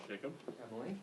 Jacob? Emily?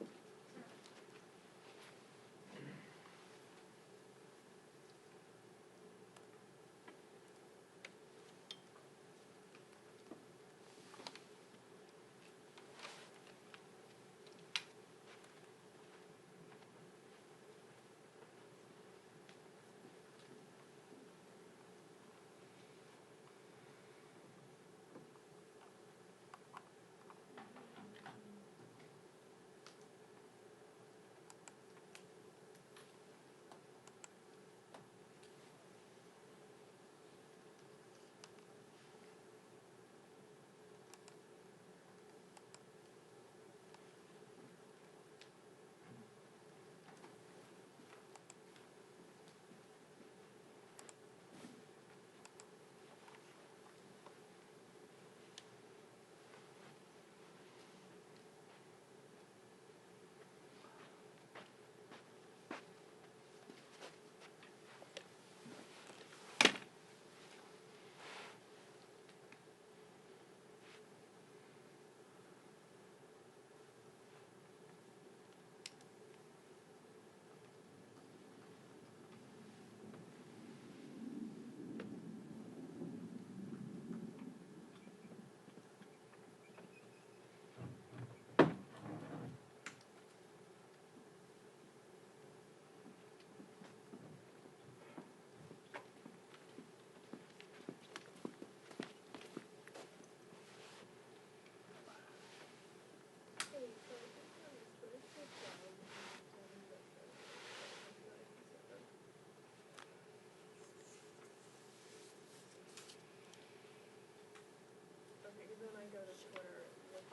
Okay, because then I go to Twitter with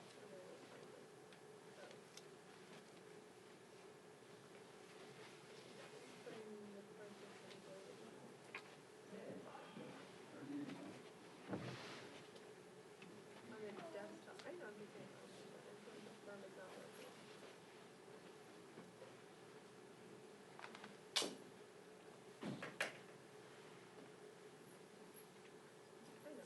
on the desktop. I know I'm just saying, the firm is not working. I know.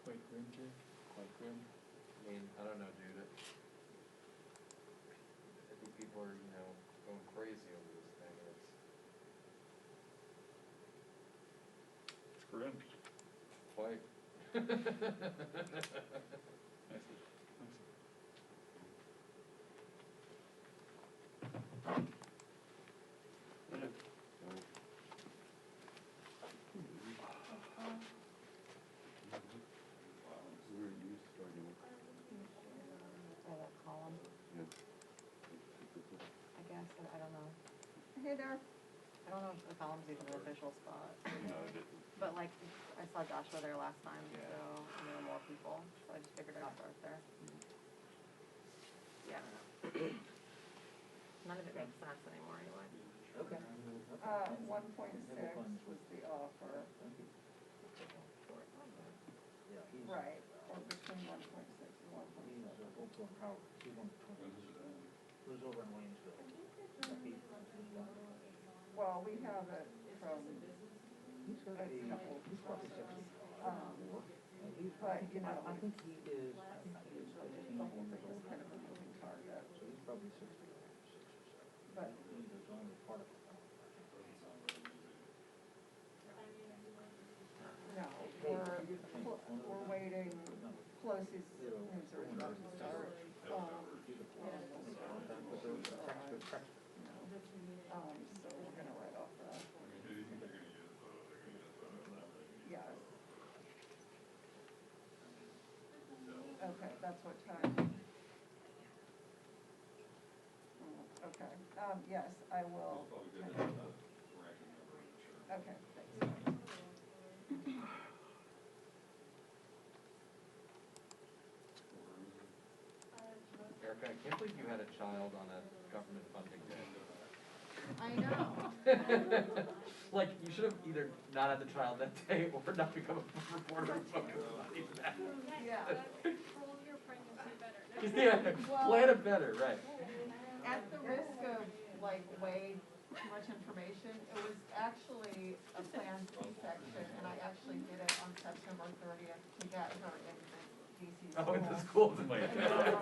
Quite grim, Jake? Quite grim? I mean, I don't know, dude. I think people are, going crazy over this thing, and It's grim. quite. I see. That column. I guess, I don't know. Hey there. I don't know if the column's even an official spot. No, it didn't. But like, I saw Joshua there last time, Yeah. so and there were more people, so I just figured I'd start there. Yeah, I don't know. None of it makes sense anymore anyway. Okay. 1.6 was the offer. Right, or between 1.6 and 1.7. Who's over in Waynesville? Well, we have it from He's a gonna be, couple he's probably sources. 64. And he's, But, you know, I think he is 15 the whole thing years is old. kind of a moving target. So he's probably 66 or 7. But He's his only part of it. no, we're waiting. Pelosi's news are about to start. So we're gonna write off the. Yes. Okay. Okay, that's what time? Okay, yes, I will. Okay, thanks. Erica, I can't believe you had a child on a government funding day. I know. Like, you should have either not had the child that day or not become a reporter who focused on that. Yeah. Control your pregnancy better. Yeah, plan it better, right. At the risk of like way too much information, it was actually a planned C-section, and I actually did it on September 30th to get her in the DC school. Oh, in the schools. Oh my And God.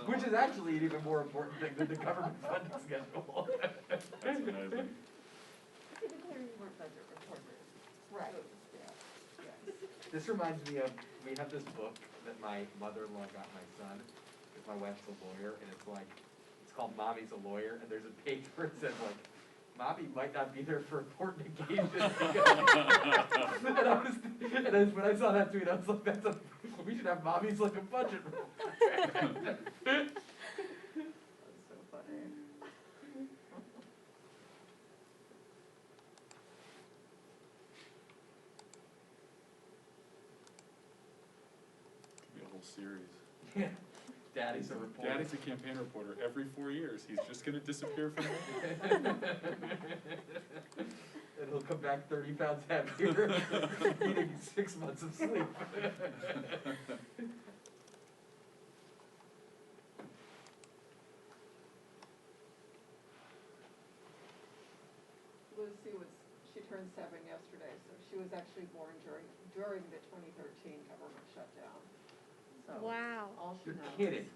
Which is actually an even more important thing than the government funding schedule. That's amazing. To declare you weren't budget reporters. Right, Yeah. yes. This reminds me of, we have this book that my mother-in-law got my son, because my wife's a lawyer, and it's like, it's called Mommy's a Lawyer, and there's a page where it says like, Mommy might not be there for important occasions. and when I saw that tweet, I was like, we should have Mommy's like a budget reporter. That's so funny. Could be a whole series. Yeah. Daddy's a reporter. Daddy's a campaign reporter. Every 4 years, he's just gonna disappear from me. And he'll come back 30 pounds heavier, eating 6 months of sleep. She turned 7 yesterday, so she was actually born during the 2013 government shutdown. So Wow. all she You're knows. kidding.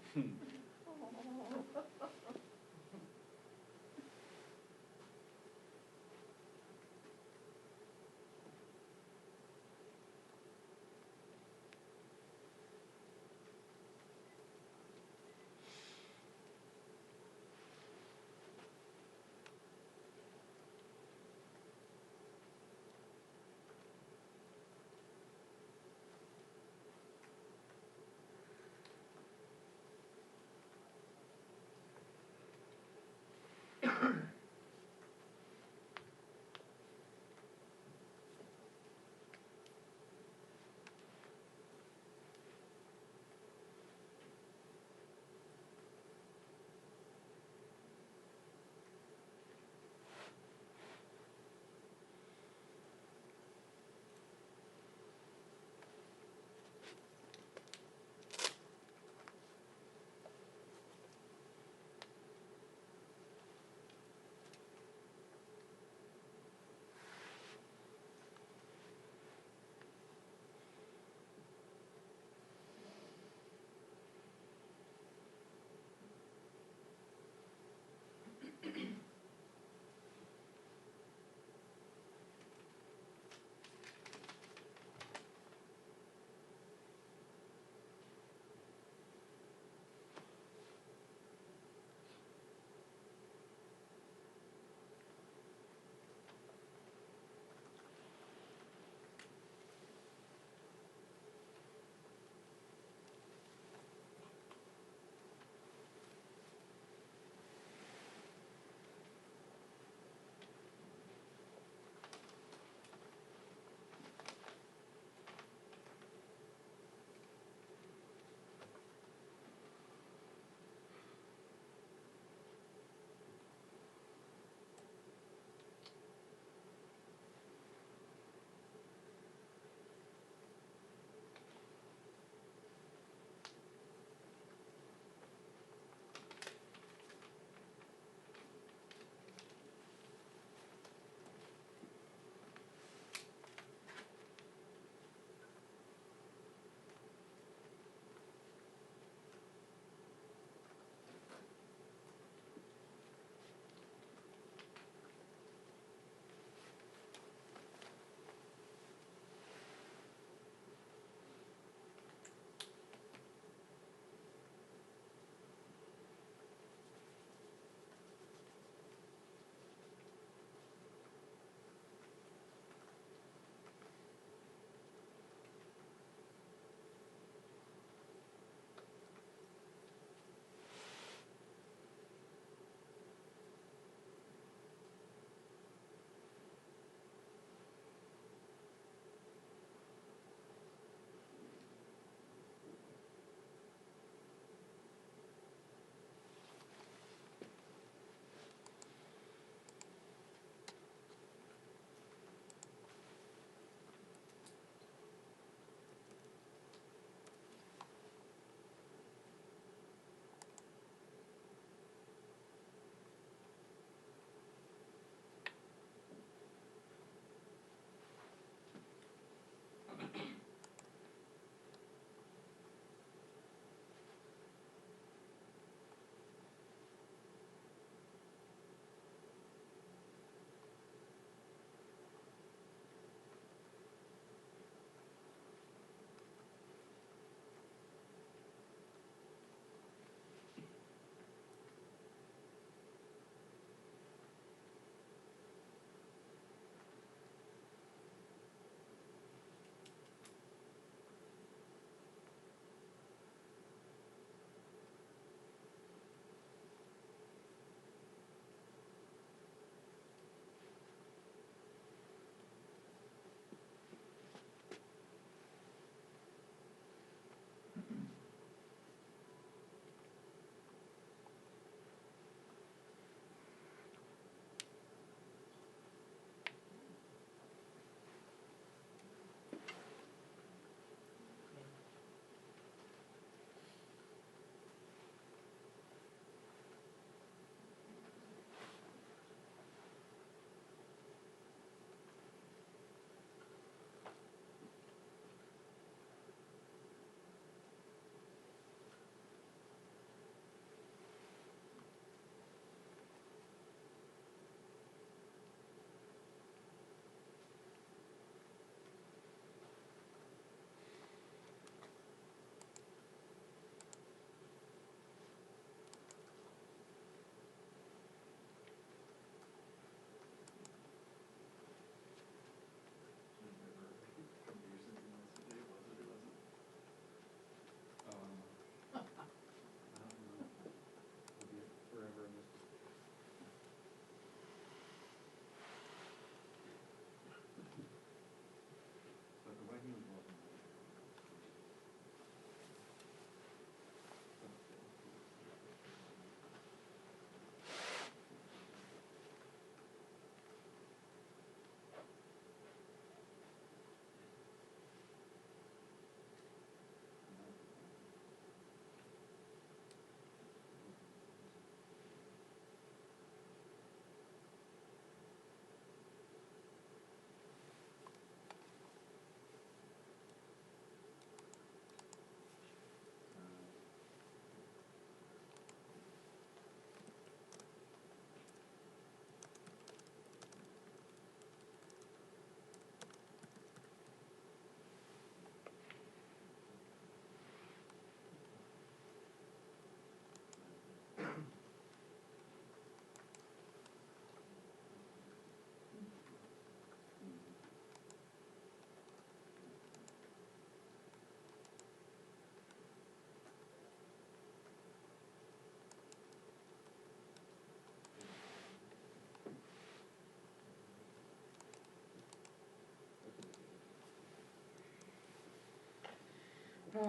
Oh,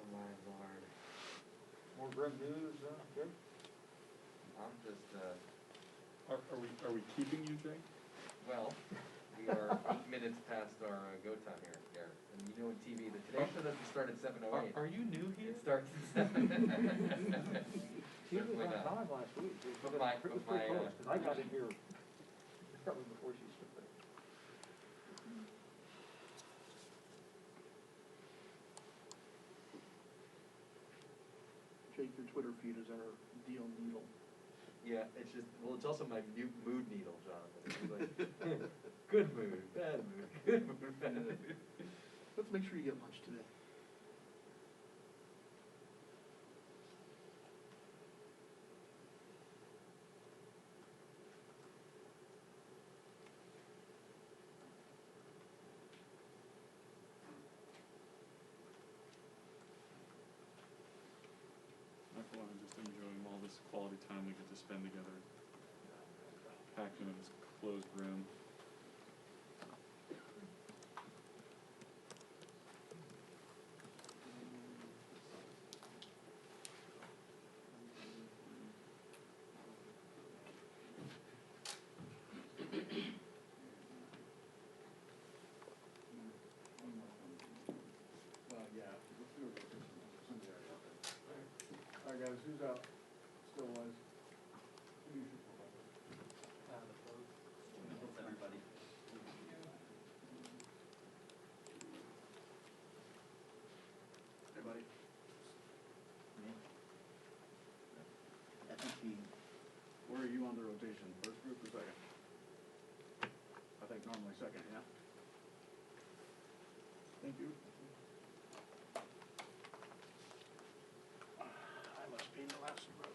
my lord. More grim news, Jay? I'm just, Are we keeping you, Jay? well, we are 8 minutes past our go time here, Garrett. And you know in TV, the Today Show doesn't start at 7:08. Are you new here? It starts at 7. He was Certainly on not. time last week. It But was my- pretty but my, close, 'cause I got in here probably before she started. Jake, your Twitter feed is our deal needle. Yeah, it's just, well, it's also my mood needle, Jonathan. It's like, good mood, bad mood, good mood, bad mood. Let's make sure you get lunch today. I'm just enjoying all this quality time we get to spend together, packed in this closed room. Yeah, let's do it. Somebody already out there. All right, guys, who's out? Still was. Who you should pull up? Everybody. Everybody? I think the, Where are you on the rotation? First group or second? I think normally second, yeah. Thank you. I must be in the last row.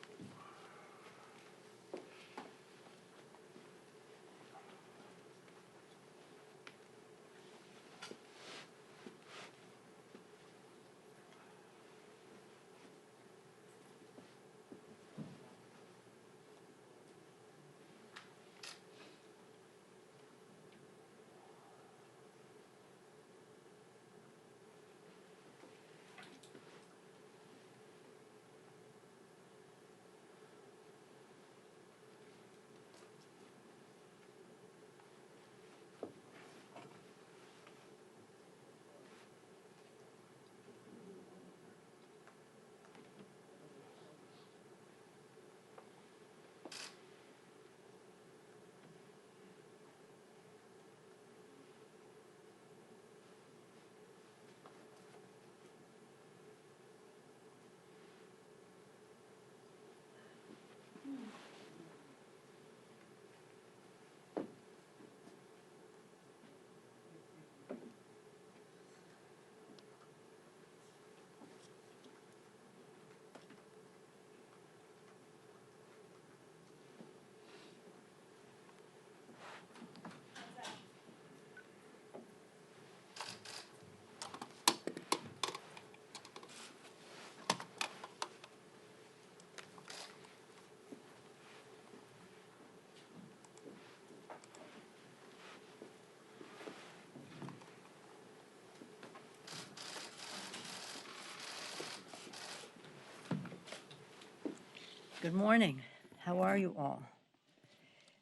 Good morning. How are you all?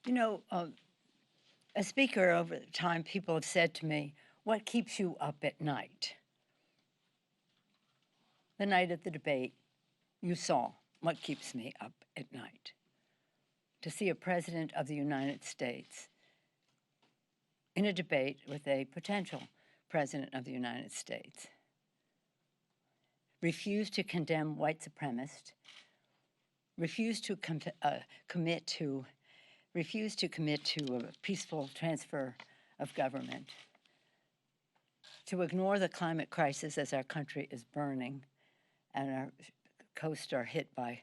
You know, as speaker over the time, people have said to me, what keeps you up at night? The night of the debate, you saw what keeps me up at night. To see a president of the United States in a debate with a potential president of the United States refuse to condemn white supremacists, refuse to commit to a peaceful transfer of government, to ignore the climate crisis as our country is burning and our coasts are hit by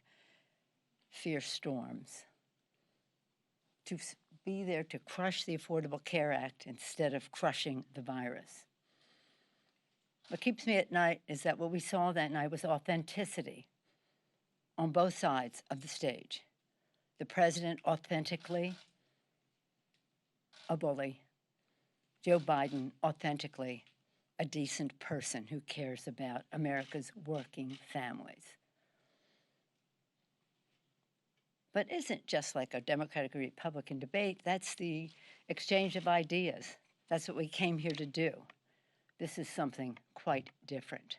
fierce storms, to be there to crush the Affordable Care Act instead of crushing the virus. What keeps me at night is that what we saw that night was authenticity on both sides of the stage. The president authentically a bully, Joe Biden authentically a decent person who cares about America's working families. But it isn't just like a Democratic or Republican debate. That's the exchange of ideas. That's what we came here to do. This is something quite different,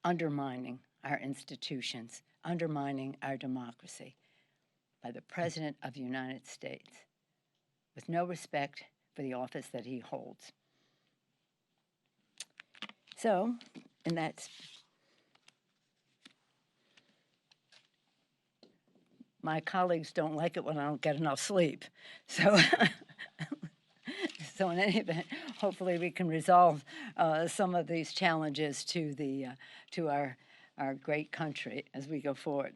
undermining our institutions, undermining our democracy by the President of the United States with no respect for the office that he holds. So, and that's my colleagues don't like it when I don't get enough sleep. So, so in any event, hopefully we can resolve some of these challenges to our great country as we go forward.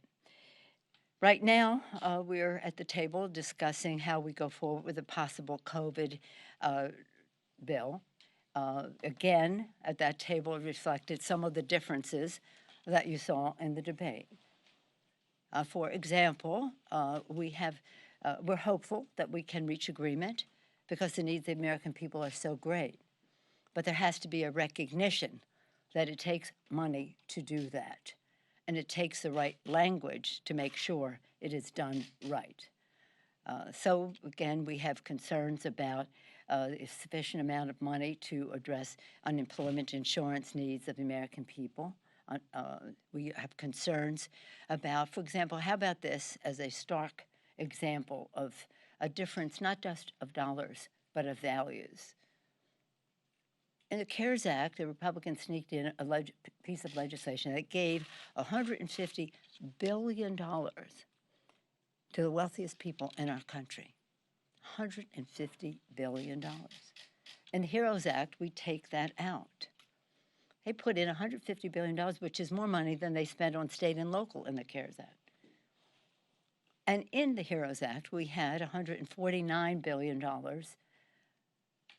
Right now, we're at the table discussing how we go forward with a possible COVID bill. Again, at that table reflected some of the differences that you saw in the debate. For example, we're hopeful that we can reach agreement because the needs of the American people are so great. But there has to be a recognition that it takes money to do that. And it takes the right language to make sure it is done right. So again, we have concerns about a sufficient amount of money to address unemployment insurance needs of the American people. We have concerns about, for example, how about this as a stark example of a difference not just of dollars, but of values. In the CARES Act, the Republicans sneaked in a piece of legislation that gave $150 billion to the wealthiest people in our country. $150 billion. In the HEROES Act, we take that out. They put in $150 billion, which is more money than they spent on state and local in the CARES Act. And in the HEROES Act, we had $149 billion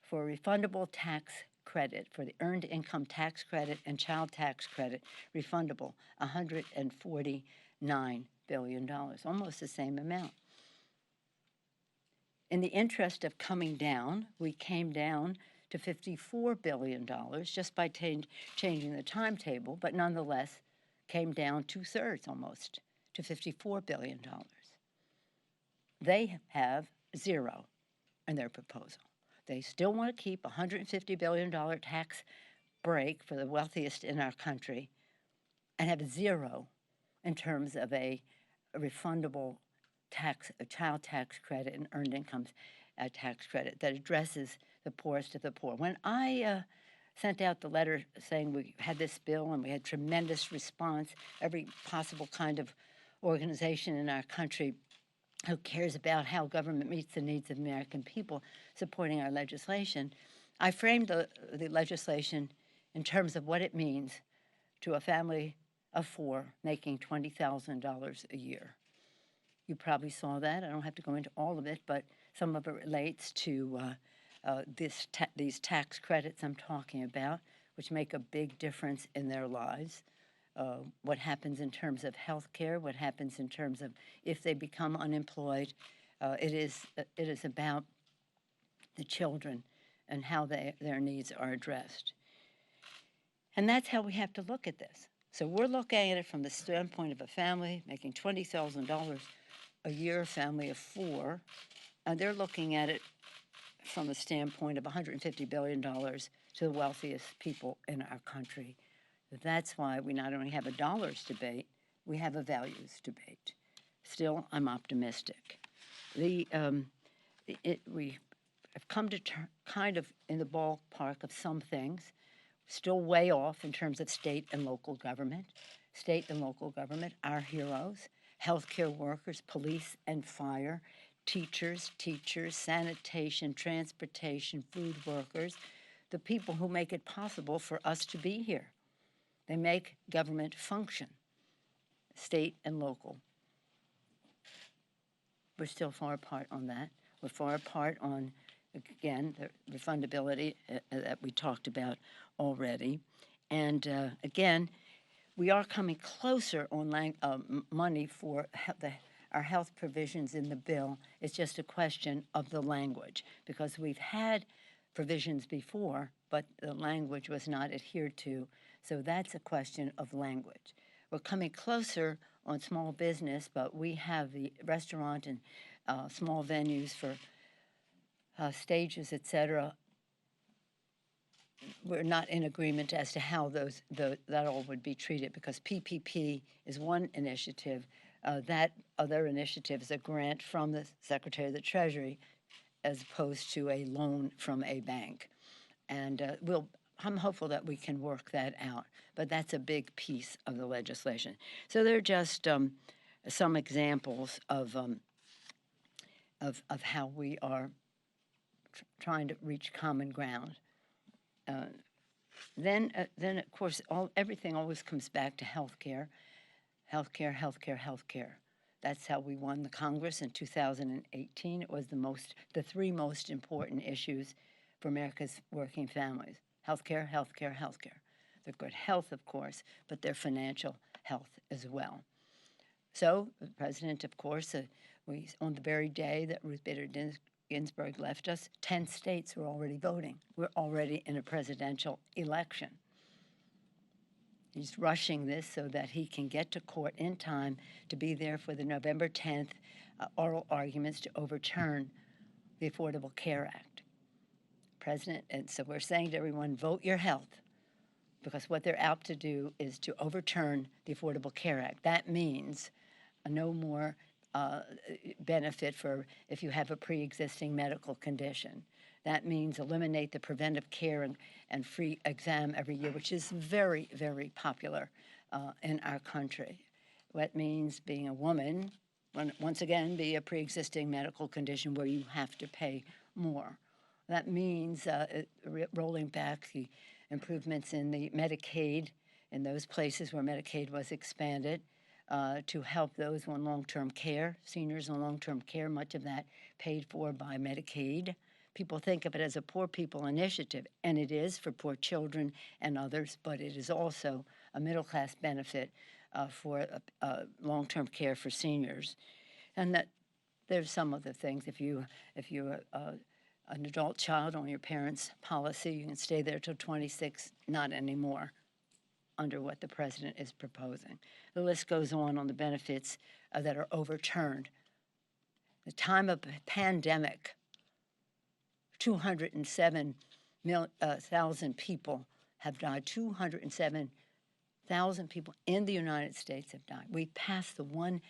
for refundable tax credit, for the earned income tax credit and child tax credit, refundable, $149 billion, almost the same amount. In the interest of coming down, we came down to $54 billion just by changing the timetable, but nonetheless came down 2/3 almost to $54 billion. They have zero in their proposal. They still want to keep a $150 billion tax break for the wealthiest in our country and have zero in terms of a refundable a child tax credit and earned incomes tax credit that addresses the poorest of the poor. When I sent out the letter saying we had this bill and we had tremendous response, every possible kind of organization in our country who cares about how government meets the needs of American people supporting our legislation, I framed the legislation in terms of what it means to a family of four making $20,000 a year. You probably saw that. I don't have to go into all of it, but some of it relates to these tax credits I'm talking about, which make a big difference in their lives. What happens in terms of health care, what happens in terms of if they become unemployed. It is about the children and how their needs are addressed. And that's how we have to look at this. So we're looking at it from the standpoint of a family making $20,000 a year, a family of four, and they're looking at it from the standpoint of $150 billion to the wealthiest people in our country. That's why we not only have a dollars debate, we have a values debate. Still, I'm optimistic. We have come to kind of in the ballpark of some things, still way off in terms of state and local government. State and local government, our heroes, healthcare workers, police and fire, teachers, sanitation, transportation, food workers, the people who make it possible for us to be here. They make government function, state and local. We're still far apart on that. We're far apart on, again, the refundability that we talked about already. And again, we are coming closer on money for our health provisions in the bill. It's just a question of the language, because we've had provisions before, but the language was not adhered to. So that's a question of language. We're coming closer on small business, but we have the restaurant and small venues for stages, et cetera. We're not in agreement as to how that all would be treated, because PPP is one initiative. That other initiative is a grant from the Secretary of the Treasury as opposed to a loan from a bank. And I'm hopeful that we can work that out, but that's a big piece of the legislation. So they're just some examples of how we are trying to reach common ground. Then of course, everything always comes back to healthcare. That's how we won the Congress in 2018. It was the three most important issues for America's working families: healthcare. Their good health, of course, but their financial health as well. So the president, of course, on the very day that Ruth Bader Ginsburg left us, 10 states were already voting. We're already in a presidential election. He's rushing this so that he can get to court in time to be there for the November 10th oral arguments to overturn the Affordable Care Act. President, and so we're saying to everyone, vote your health, because what they're out to do is to overturn the Affordable Care Act. That means no more benefit for if you have a pre-existing medical condition. That means eliminate the preventive care and free exam every year, which is very, very popular in our country. That means being a woman, once again, be a pre-existing medical condition where you have to pay more. That means rolling back the improvements in the Medicaid in those places where Medicaid was expanded, to help those on long-term care, seniors on long-term care, much of that paid for by Medicaid. People think of it as a poor people initiative, and it is for poor children and others, but it is also a middle-class benefit for long-term care for seniors. And that there's some of the things. If you're an adult child on your parents' policy, you can stay there till 26, not anymore, under what the president is proposing. The list goes on the benefits that are overturned. The time of pandemic, 207,000 people have died. 207,000 people in the United States have died. We passed the 1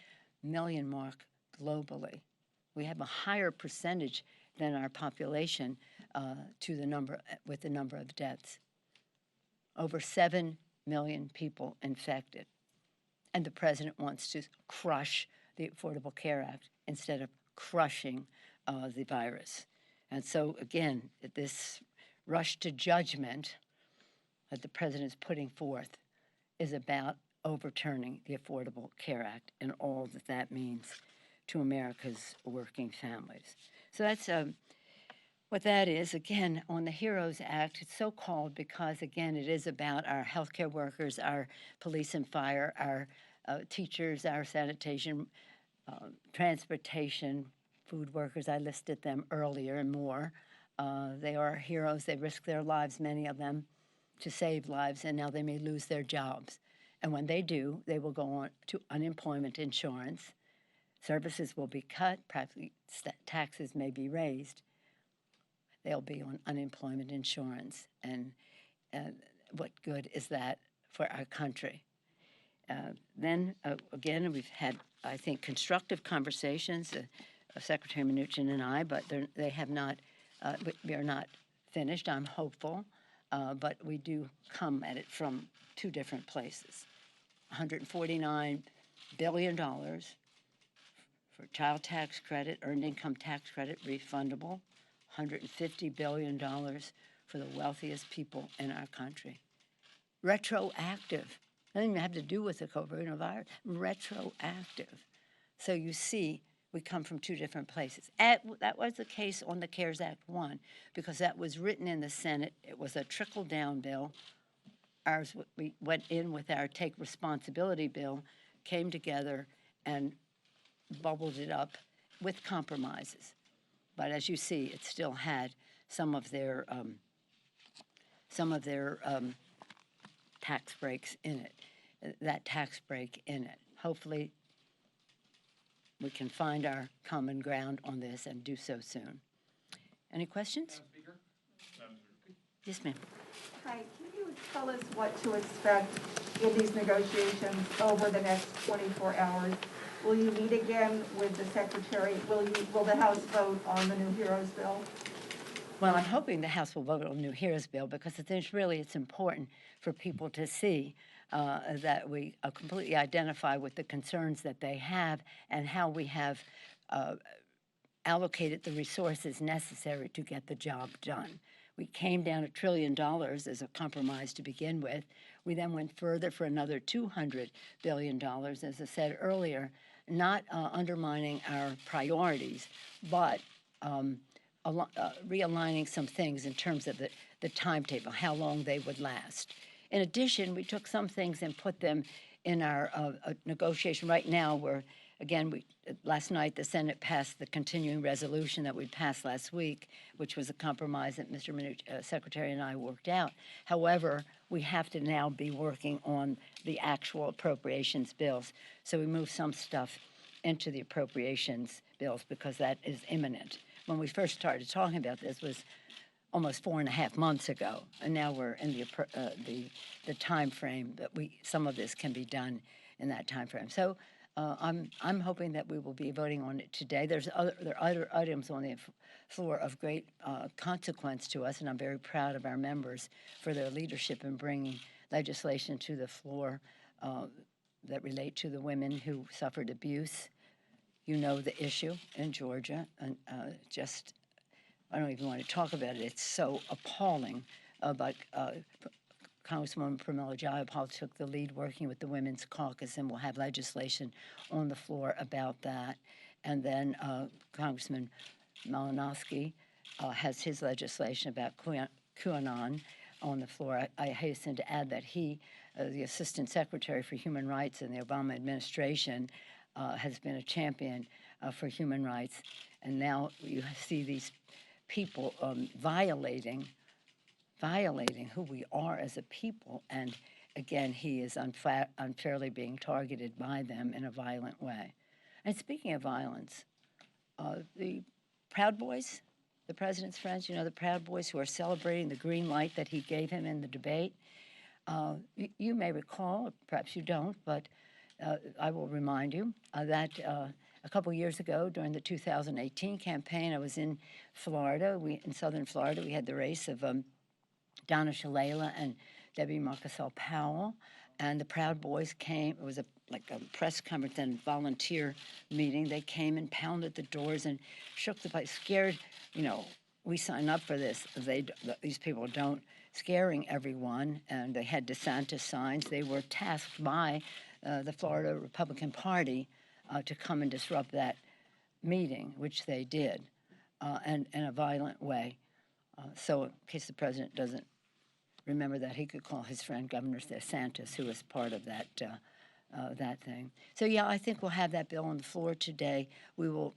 million mark globally. We have a higher percentage than our population with the number of deaths. Over 7 million people infected. And the president wants to crush the Affordable Care Act instead of crushing the virus. And so, again, this rush to judgment that the president is putting forth is about overturning the Affordable Care Act and all that that means to America's working families. So that's what that is. Again, on the HEROES Act, it's so called because, again, it is about our healthcare workers, our police and fire, our teachers, our sanitation, transportation, food workers. I listed them earlier and more. They are heroes. They risk their lives, many of them, to save lives, and now they may lose their jobs. And when they do, they will go on to unemployment insurance. Services will be cut, practically taxes may be raised. They'll be on unemployment insurance. And what good is that for our country? Then, again, we've had, I think, constructive conversations, Secretary Mnuchin and I, but they have not, we are not finished. I'm hopeful, but we do come at it from two different places. $149 billion for child tax credit, earned income tax credit, refundable. $150 billion for the wealthiest people in our country. Retroactive. Doesn't even have to do with the coronavirus. Retroactive. So you see, we come from two different places. That was the case on the CARES Act 1, because that was written in the Senate. It was a trickle-down bill. Ours, we went in with our Take Responsibility bill, came together and bubbled it up with compromises. But as you see, it still had some of their tax breaks in it, that tax break in it. Hopefully, we can find our common ground on this and do so soon. Any questions? Yes, ma'am. Hi, can you tell us what to expect in these negotiations over the next 24 hours? Will you meet again with the secretary? Will the House vote on the new HEROES bill? Well, I'm hoping the House will vote on the new HEROES bill because it's important for people to see that we completely identify with the concerns that they have and how we have allocated the resources necessary to get the job done. We came down $1 trillion as a compromise to begin with. We then went further for another $200 billion, as I said earlier, not undermining our priorities, but realigning some things in terms of the timetable, how long they would last. In addition, we took some things and put them in our negotiation. Right now, last night the Senate passed the continuing resolution that we passed last week, which was a compromise that Mr. Mnuchin, Secretary and I worked out. However, we have to now be working on the actual appropriations bills. So we moved some stuff into the appropriations bills because that is imminent. When we first started talking about this was almost 4.5 months ago, and now we're in the time frame that some of this can be done in that time frame. So I'm hoping that we will be voting on it today. There are other items on the floor of great consequence to us, and I'm very proud of our members for their leadership in bringing legislation to the floor that relate to the women who suffered abuse. You know the issue in Georgia, and I don't even want to talk about it. It's so appalling. But Congresswoman Pramila Jayapal took the lead working with the Women's Caucus, and we'll have legislation on the floor about that. And then Congressman Malinowski has his legislation about QAnon on the floor. I hasten to add that he, the Assistant Secretary for Human Rights in the Obama administration, has been a champion for human rights. And now you see these people violating who we are as a people, and again, he is unfairly being targeted by them in a violent way. And speaking of violence, the Proud Boys, the president's friends, the Proud Boys who are celebrating the green light that he gave him in the debate, you may recall, perhaps you don't, but I will remind you that a couple years ago during the 2018 campaign, I was in Florida. In southern Florida, we had the race of Donna Shalala and Debbie Marcusel Powell, and the Proud Boys came. It was like a press conference and volunteer meeting. They came and pounded the doors and shook the place, scared. We sign up for this. These people don't, scaring everyone, and they had DeSantis signs. They were tasked by the Florida Republican Party to come and disrupt that meeting, which they did, and in a violent way. So in case the president doesn't remember that, he could call his friend Governor DeSantis, who was part of that thing. So yeah, I think we'll have that bill on the floor today. We will.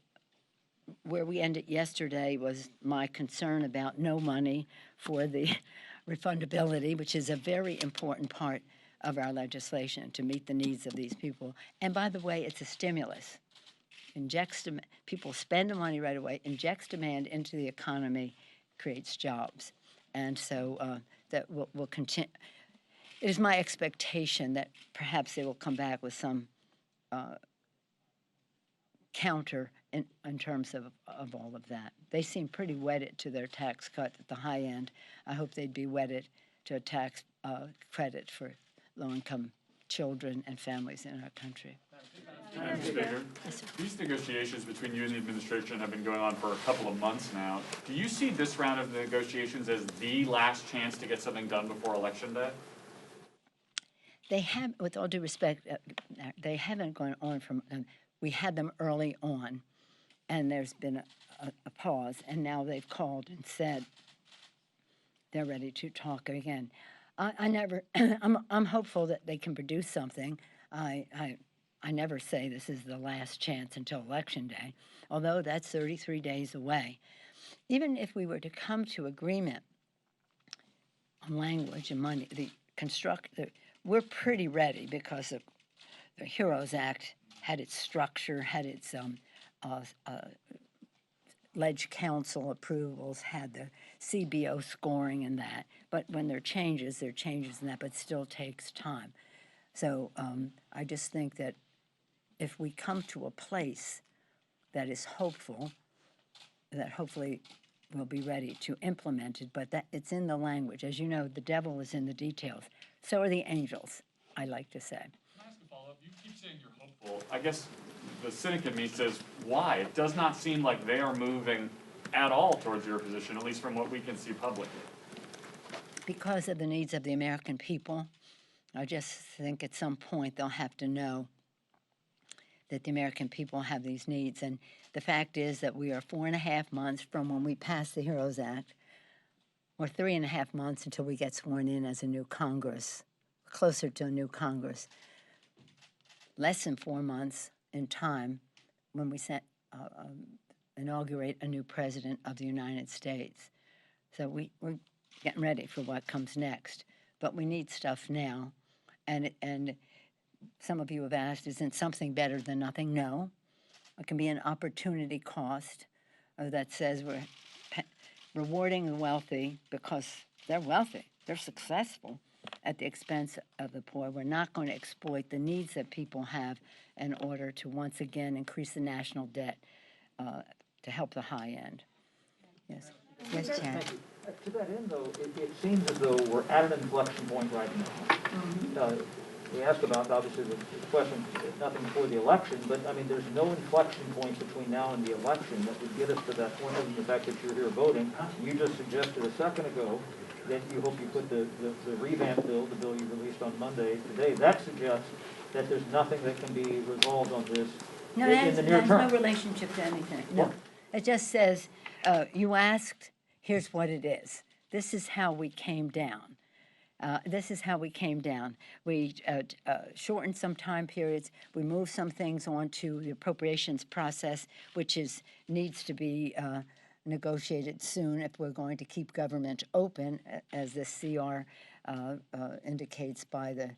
Where we ended yesterday was my concern about no money for the refundability, which is a very important part of our legislation to meet the needs of these people. And by the way, it's a stimulus. People spend the money right away, injects demand into the economy, creates jobs. And so that will continue. It is my expectation that perhaps they will come back with some counter in terms of all of that. They seem pretty wedded to their tax cut at the high end. I hope they'd be wedded to a tax credit for low-income children and families in our country. Madam Speaker, these negotiations between you and the administration have been going on for a couple of months now. Do you see this round of negotiations as the last chance to get something done before Election Day? They have, with all due respect, they haven't gone on from, we had them early on, and there's been a pause, and now they've called and said they're ready to talk again. I'm hopeful that they can produce something. I never say this is the last chance until Election Day, although that's 33 days away. even if we were to come to agreement on language and money, we're pretty ready because the HEROES Act had its structure, had its ledge council approvals, had the CBO scoring and that. But when there are changes in that, but it still takes time. So I just think that if we come to a place that is hopeful, that hopefully we'll be ready to implement it, but that it's in the language. As you know, the devil is in the details. So are the angels, I like to say. Can I ask a follow-up? You keep saying you're hopeful. I guess the cynic in me says, why? It does not seem like they are moving at all towards your position, at least from what we can see publicly. Because of the needs of the American people, I just think at some point they'll have to know that the American people have these needs. And the fact is that we are 4.5 months from when we passed the HEROES Act, or 3.5 months until we get sworn in as a new Congress, closer to a new Congress. Less than 4 months in time when we inaugurate a new president of the United States. So we're getting ready for what comes next. But we need stuff now. And some of you have asked, isn't something better than nothing? No. It can be an opportunity cost that says we're rewarding the wealthy because they're wealthy, they're successful, at the expense of the poor. We're not going to exploit the needs that people have in order to once again increase the national debt to help the high end. Yes. Yes, Chad. Thank you. To that end, though, it seems as though we're at an inflection point right now. We asked about, obviously, the question, nothing before the election, but, I mean, there's no inflection point between now and the election that would get us to that point, other than the fact that you're here voting. You just suggested a second ago that you hope you put the revamp bill, the bill you released on Monday, today. That suggests that there's nothing that can be resolved on this in the near term. That has no relationship to anything. No. What? It just says, you asked, here's what it is. This is how we came down. This is how we came down. We shortened some time periods. We moved some things onto the appropriations process, which needs to be negotiated soon if we're going to keep government open, as the CR indicates, by the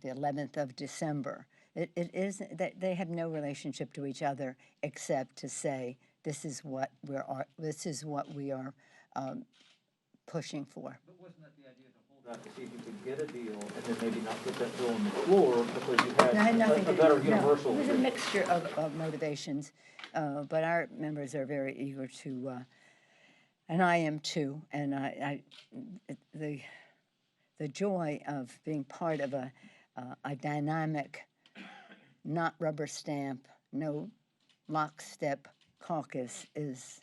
11th of December. It is that they have no relationship to each other except to say this is what we are pushing for. But wasn't that the idea to hold out to see if you could get a deal and then maybe not put that bill on the floor because you had a better universal? No, it was a mixture of motivations, but our members are very eager to, and I am too, and the joy of being part of a dynamic, not rubber stamp, no lockstep caucus is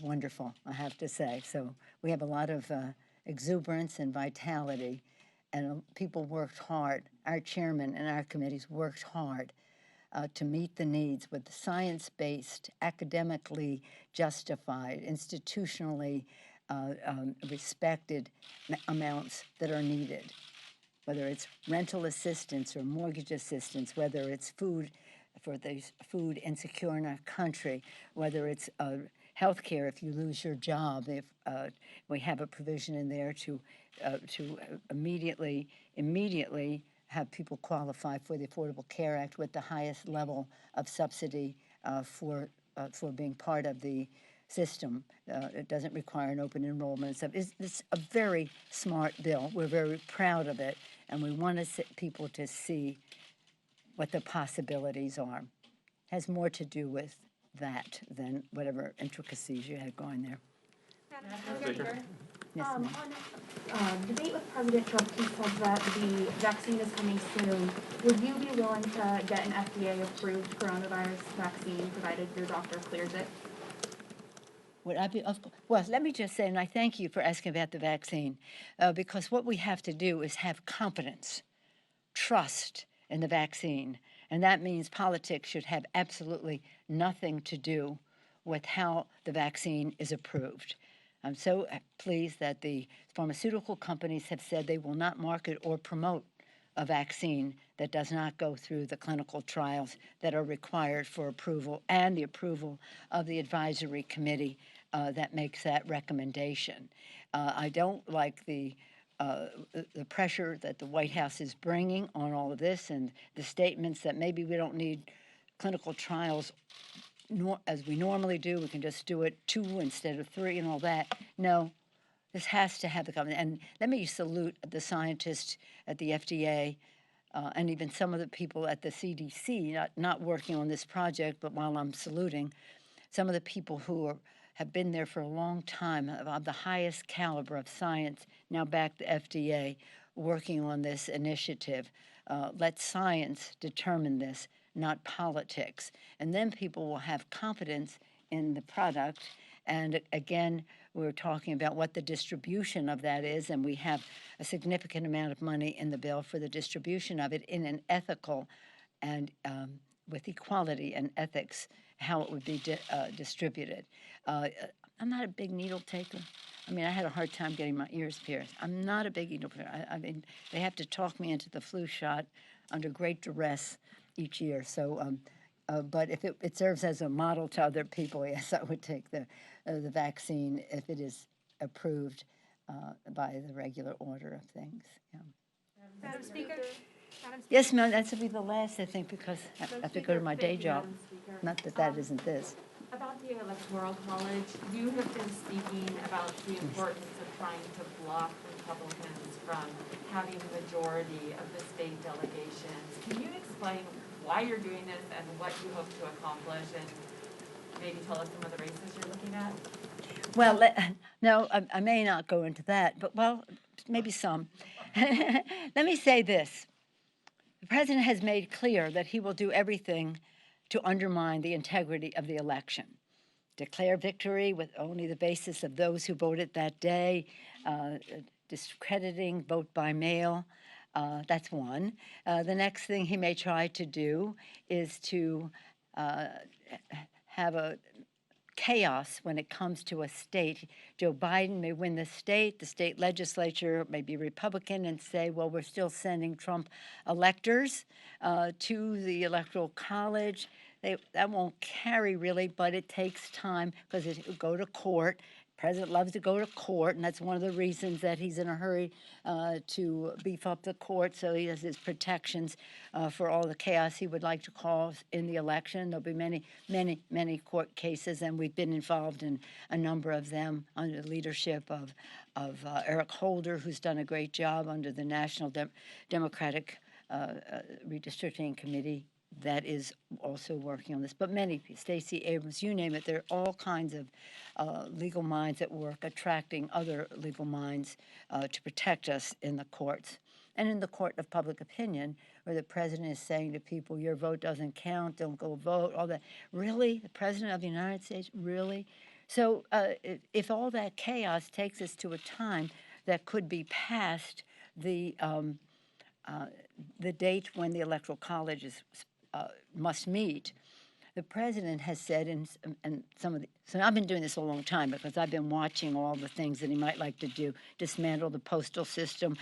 wonderful, I have to say. So we have a lot of exuberance and vitality, and people worked hard. Our chairman and our committees worked hard to meet the needs with science-based, academically justified, institutionally respected amounts that are needed, whether it's rental assistance or mortgage assistance, whether it's food for the food insecure in our country, whether it's health care if you lose your job. If we have a provision in there to immediately have people qualify for the Affordable Care Act with the highest level of subsidy for being part of the system. It doesn't require an open enrollment. So it's a very smart bill. We're very proud of it, and we want people to see what the possibilities are. Has more to do with that than whatever intricacies you had going there. Yes, ma'am. On debate with President Trump, he said that the vaccine is coming soon. Would you be willing to get an FDA-approved coronavirus vaccine provided your doctor clears it? Would I be? Well, let me just say, and I thank you for asking about the vaccine, because what we have to do is have confidence, trust in the vaccine, and that means politics should have absolutely nothing to do with how the vaccine is approved. I'm so pleased that the pharmaceutical companies have said they will not market or promote a vaccine that does not go through the clinical trials that are required for approval and the approval of the advisory committee that makes that recommendation. I don't like the pressure that the White House is bringing on all of this and the statements that maybe we don't need clinical trials as we normally do. We can just do it 2 instead of 3 and all that. No, this has to have the government. And let me salute the scientists at the FDA and even some of the people at the CDC, not working on this project, but while I'm saluting, some of the people who have been there for a long time, of the highest caliber of science, now back to FDA, working on this initiative. Let science determine this, not politics. And then people will have confidence in the product. And again, we're talking about what the distribution of that is, and we have a significant amount of money in the bill for the distribution of it in an ethical and with equality and ethics, how it would be distributed. I'm not a big needle taker. I mean, I had a hard time getting my ears pierced. I'm not a big needle taker. I mean, they have to talk me into the flu shot under great duress each year. So, but if it serves as a model to other people, yes, I would take the vaccine if it is approved by the regular order of things. Yeah. Madam Speaker? Yes, ma'am, that should be the last, I think, because I have to go to my day job. Not that that isn't this. About the Electoral College, you have been speaking about the importance of trying to block Republicans from having a majority of the state delegations. Can you explain why you're doing this and what you hope to accomplish, and maybe tell us some of the races you're looking at? Well, no, I may not go into that, but, well, maybe some. Let me say this. The president has made clear that he will do everything to undermine the integrity of the election, declare victory with only the basis of those who voted that day, discrediting vote by mail. That's one. The next thing he may try to do is to have a chaos when it comes to a state. Joe Biden may win the state legislature may be Republican and say, well, we're still sending Trump electors to the Electoral College. That won't carry really, but it takes time because it will go to court. The president loves to go to court, and that's one of the reasons that he's in a hurry to beef up the court, so he has his protections for all the chaos he would like to cause in the election. There'll be many, many, many court cases, and we've been involved in a number of them under the leadership of Eric Holder, who's done a great job under the National Democratic Redistricting Committee that is also working on this. But many, Stacey Abrams, you name it, there are all kinds of legal minds at work attracting other legal minds to protect us in the courts. And in the court of public opinion, where the president is saying to people, your vote doesn't count, don't go vote, all that. Really? The president of the United States? Really? So if all that chaos takes us to a time that could be past the date when the Electoral College must meet, the president has said, and some of the, so I've been doing this a long time because I've been watching all the things that he might like to do, dismantle the postal system,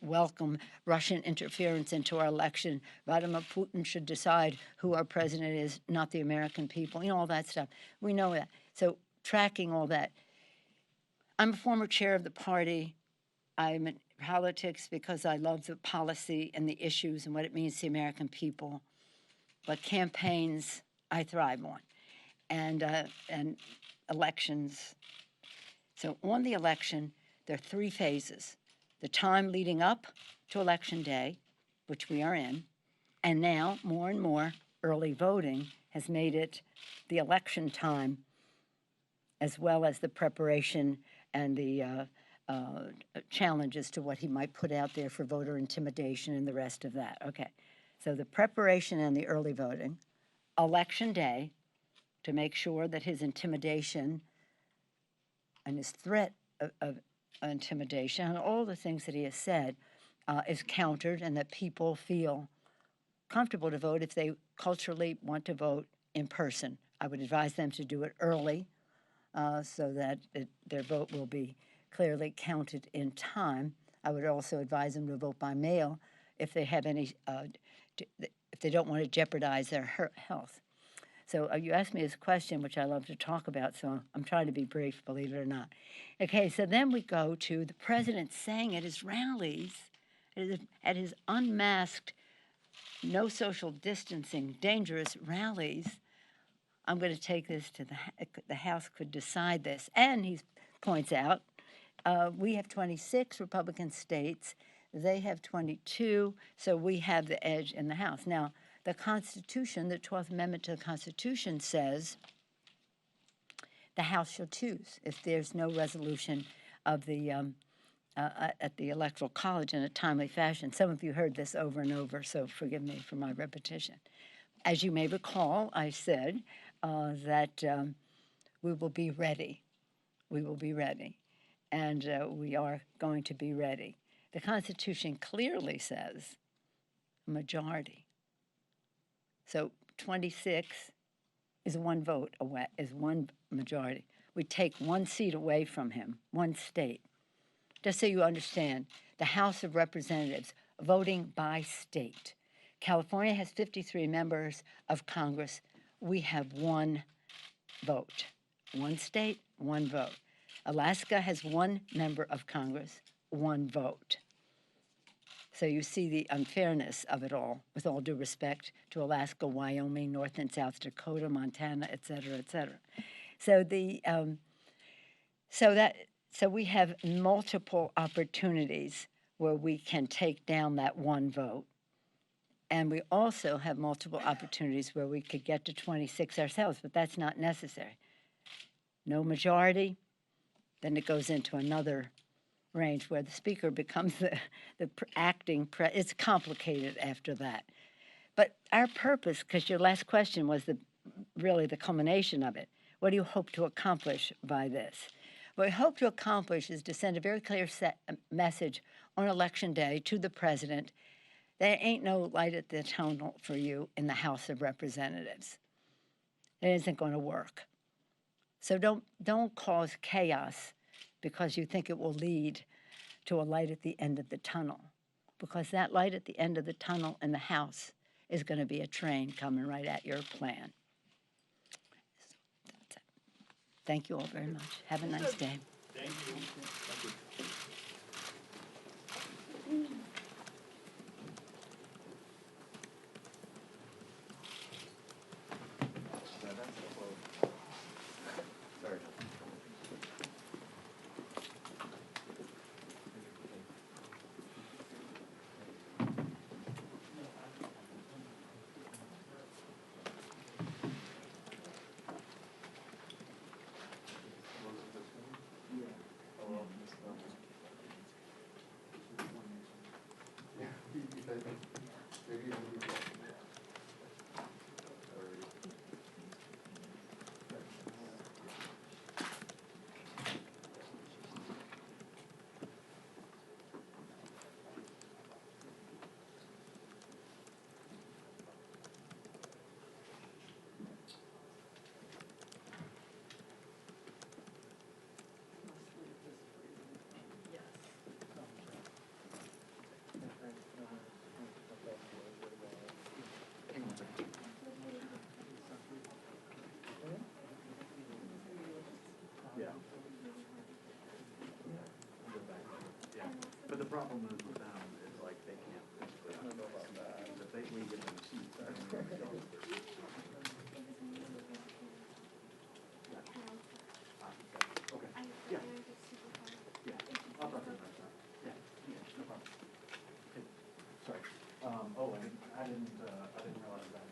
welcome Russian interference into our election. Vladimir Putin should decide who our president is, not the American people, all that stuff. We know that. So tracking all that. I'm a former chair of the party. I'm in politics because I love the policy and the issues and what it means to the American people. But campaigns, I thrive on, and elections. So on the election, there are 3 phases. The time leading up to Election Day, which we are in, and now more and more early voting has made it the election time, as well as the preparation and the challenges to what he might put out there for voter intimidation and the rest of that. Okay. So the preparation and the early voting, Election Day, to make sure that his intimidation and his threat of intimidation and all the things that he has said is countered, and that people feel comfortable to vote if they culturally want to vote in person. I would advise them to do it early so that their vote will be clearly counted in time. I would also advise them to vote by mail if they have any, if they don't want to jeopardize their health. So you asked me this question, which I love to talk about, so I'm trying to be brief, believe it or not. Okay, so then we go to the president saying at his rallies, at his unmasked, no social distancing, dangerous rallies, I'm going to take this to the House could decide this. And he points out, we have 26 Republican states, they have 22, so we have the edge in the House. Now, the Constitution, the 12th Amendment to the Constitution says the House shall choose if there's no resolution of the at the Electoral College in a timely fashion. Some of you heard this over and over, so forgive me for my repetition. As you may recall, I said that we will be ready. We will be ready, and we are going to be ready. The Constitution clearly says a majority. So 26 is one vote away, is one majority. We take one seat away from him, one state. Just so you understand, the House of Representatives, voting by state. California has 53 members of Congress. We have one vote. One state, one vote. Alaska has one member of Congress, one vote. So you see the unfairness of it all, with all due respect to Alaska, Wyoming, North and South Dakota, Montana, et cetera, et cetera. So so we have multiple opportunities where we can take down that one vote. And we also have multiple opportunities where we could get to 26 ourselves, but that's not necessary. No majority, then it goes into another range where the speaker becomes the acting it's complicated after that. But our purpose, because your last question was really the culmination of it, what do you hope to accomplish by this? What we hope to accomplish is to send a very clear message on Election Day to the president. There ain't no light at the tunnel for you in the House of Representatives. It isn't going to work. So don't cause chaos because you think it will lead to a light at the end of the tunnel, because that light at the end of the tunnel in the House is going to be a train coming right at your plan. Thank you all very much. Have a nice day. Thank you. Sorry. But the problem is with them is like they can't physically occupy space. If we get them seats, then we don't. Okay, yeah. Yeah, I'll talk to you about that. Yeah, no problem. Okay, sorry. I didn't realize that.